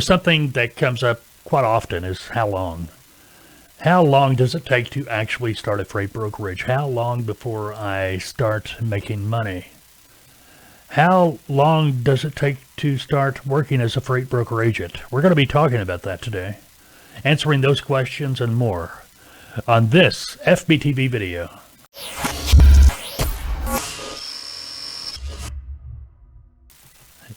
Something that comes up quite often is how long. How long does it take to actually start a freight brokerage? How long before I start making money? How long does it take to start working as a freight broker agent? We're going to be talking about that today, answering those questions and more on this FBTV video.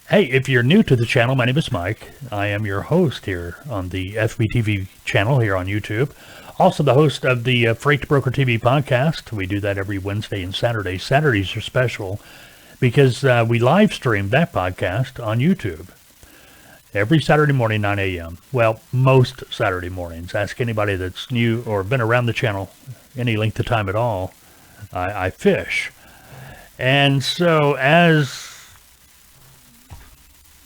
Hey, if you're new to the channel, my name is Mike. I am your host here on the FBTV channel here on YouTube. Also the host of the Freight Broker TV podcast. We do that every Wednesday and Saturday. Saturdays are special because we live stream that podcast on YouTube every Saturday morning, 9 a.m. Well, most Saturday mornings. Ask anybody that's new or been around the channel any length of time at all. I fish. And so as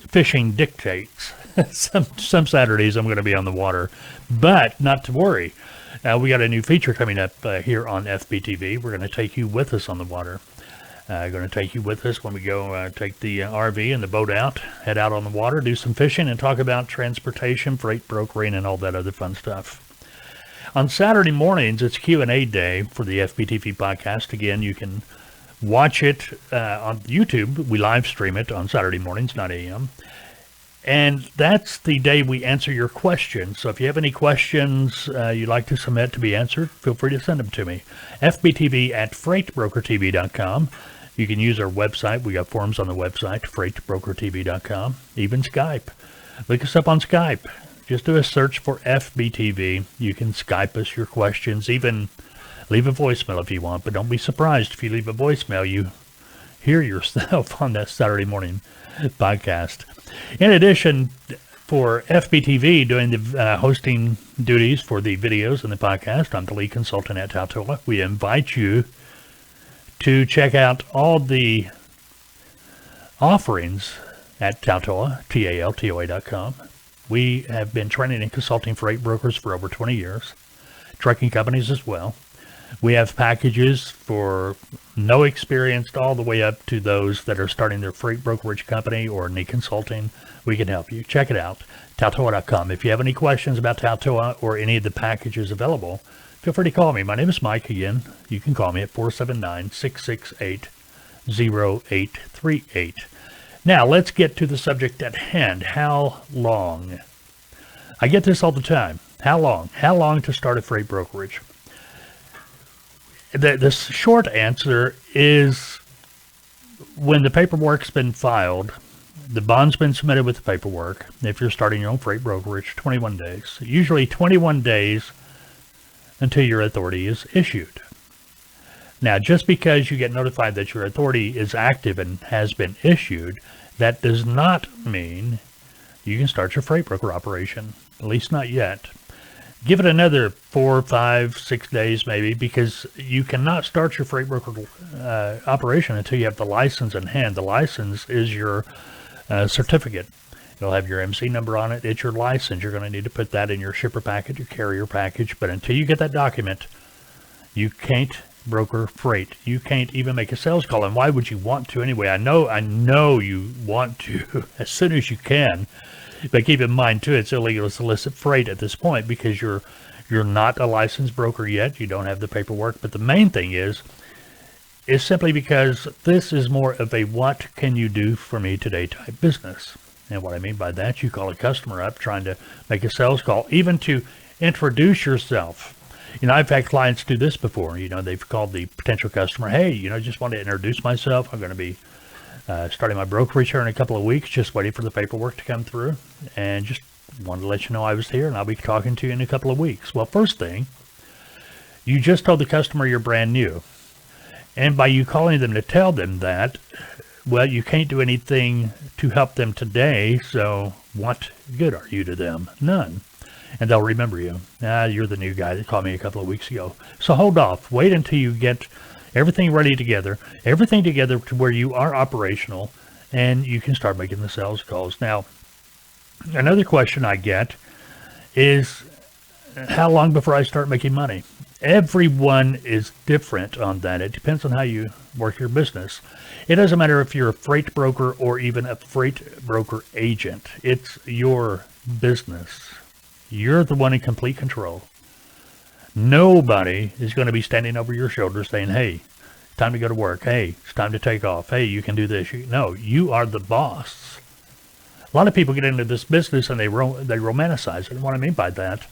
fishing dictates, some Saturdays I'm going to be on the water, but not to worry. We got a new feature coming up here on FBTV. We're going to take you with us on the water. Going to take you with us when we go take the RV and the boat out, head out on the water, do some fishing, and talk about transportation, freight brokering, and all that other fun stuff. On Saturday mornings, it's Q&A day for the FBTV podcast. Again, you can watch it on YouTube. We live stream it on Saturday mornings, 9 a.m. And that's the day we answer your questions. So if you have any questions you'd like to submit to be answered, feel free to send them to me. FBTV@freightbrokertv.com. You can use our website. We got forms on the website, freightbrokertv.com. Even Skype. Look us up on Skype. Just do a search for FBTV. You can Skype us your questions. Even leave a voicemail if you want, but don't be surprised if you leave a voicemail, you hear yourself on that Saturday morning podcast. In addition, for FBTV doing the hosting duties for the videos and the podcast, I'm the lead consultant at Tautoa. We invite you to check out all the offerings at Tautoa, TALTOA.com. We have been training and consulting freight brokers for over 20 years, trucking companies as well. We have packages for no experienced all the way up to those that are starting their freight brokerage company or need consulting. We can help you. Check it out, Tautoa.com. If you have any questions about Tautoa or any of the packages available, feel free to call me. My name is Mike. Again, you can call me at 479-668-0838. Now, let's get to the subject at hand. How long? I get this all the time. How long? How long to start a freight brokerage? The short answer is when the paperwork's been filed, the bond's been submitted with the paperwork. If you're starting your own freight brokerage, 21 days. Usually 21 days until your authority is issued. Now, just because you get notified that your authority is active and has been issued, that does not mean you can start your freight broker operation, at least not yet. Give it another 4, 5, 6 days maybe, because you cannot start your freight broker operation until you have the license in hand. The license is your certificate. It'll have your MC number on it. It's your license. You're going to need to put that in your shipper package, your carrier package. But until you get that document, you can't broker freight. You can't even make a sales call. And why would you want to anyway? I know you want to as soon as you can. But keep in mind, too, it's illegal to solicit freight at this point because you're not a licensed broker yet. You don't have the paperwork. But the main thing is simply because this is more of a what can you do for me today type business. And what I mean by that, you call a customer up trying to make a sales call, even to introduce yourself. I've had clients do this before. They've called the potential customer, hey, just want to introduce myself. I'm going to be starting my brokerage here in a couple of weeks, just waiting for the paperwork to come through, and just wanted to let you know I was here and I'll be talking to you in a couple of weeks. Well, first thing, you just told the customer you're brand new, and by you calling them to tell them that, well, you can't do anything to help them today, so what good are you to them? None. And they'll remember you. You're the new guy that called me a couple of weeks ago. So hold off. Wait until you get everything ready together, everything together to where you are operational, and you can start making the sales calls. Now, another question I get is, how long before I start making money? Everyone is different on that. It depends on how you work your business. It doesn't matter if you're a freight broker or even a freight broker agent. It's your business. You're the one in complete control. Nobody is going to be standing over your shoulder saying, hey, it's time to go to work. Hey, it's time to take off. Hey, you can do this. No, you are the boss. A lot of people get into this business and they romanticize it. And what I mean by that,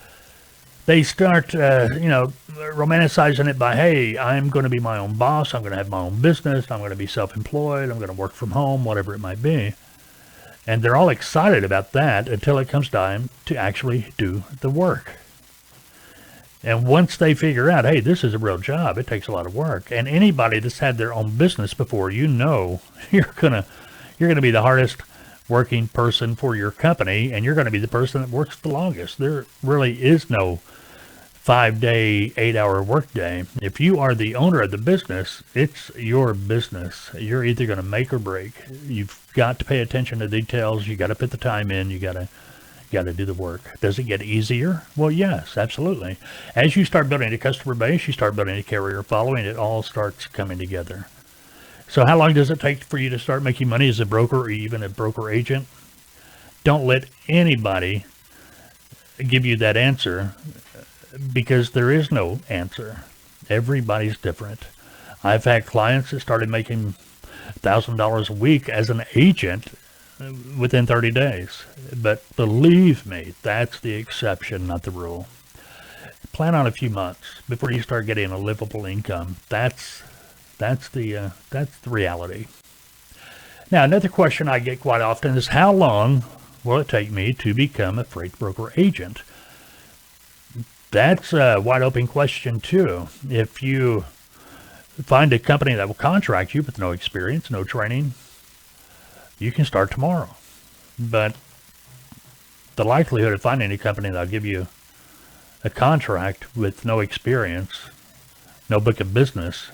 they start, romanticizing it by, hey, I'm going to be my own boss. I'm going to have my own business. I'm going to be self-employed. I'm going to work from home, whatever it might be. And they're all excited about that until it comes time to actually do the work. And once they figure out, hey, this is a real job, it takes a lot of work. And anybody that's had their own business before, you're gonna be the hardest working person for your company, and you're going to be the person that works the longest. There really is no 5-day, 8-hour workday. If you are the owner of the business, it's your business. You're either going to make or break. You've got to pay attention to details. You got to put the time in. You got to do the work. Does it get easier? Well, yes, absolutely. As you start building a customer base, you start building a carrier following, it all starts coming together. So how long does it take for you to start making money as a broker or even a broker agent? Don't let anybody give you that answer, because there is no answer. Everybody's different. I've had clients that started making $1,000 a week as an agent within 30 days. But believe me, that's the exception, not the rule. Plan on a few months before you start getting a livable income. That's the reality. Now, another question I get quite often is, how long will it take me to become a freight broker agent? That's a wide open question too. If you find a company that will contract you with no experience, no training, you can start tomorrow. But the likelihood of finding a company that'll give you a contract with no experience, no book of business,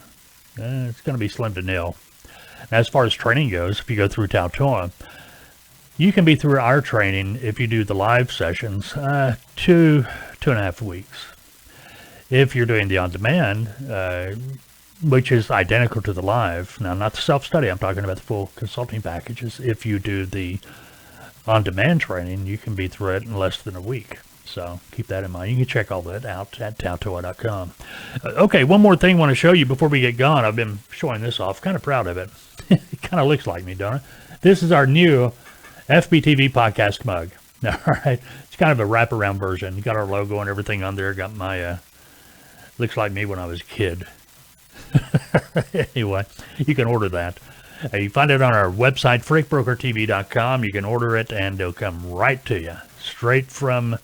it's going to be slim to nil. As far as training goes, if you go through Tautoa, you can be through our training if you do the live sessions, 2.5 weeks. If you're doing the on-demand, which is identical to the live, now not the self-study, I'm talking about the full consulting packages. If you do the on-demand training, you can be through it in less than a week. So keep that in mind. You can check all that out at Tautoa.com. Okay, one more thing I want to show you before we get going. I've been showing this off. Kind of proud of it. It kind of looks like me, don't it? This is our new FBTV podcast mug. All right. It's kind of a wraparound version. You got our logo and everything on there. Got my, looks like me when I was a kid. Anyway, you can order that. You find it on our website, freightbrokertv.com. You can order it and it'll come right to you. Straight from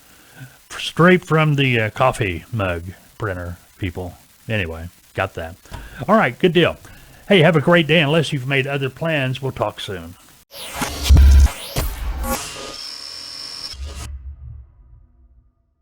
the coffee mug printer, people. Anyway, got that. All right, good deal. Hey, have a great day. Unless you've made other plans, we'll talk soon.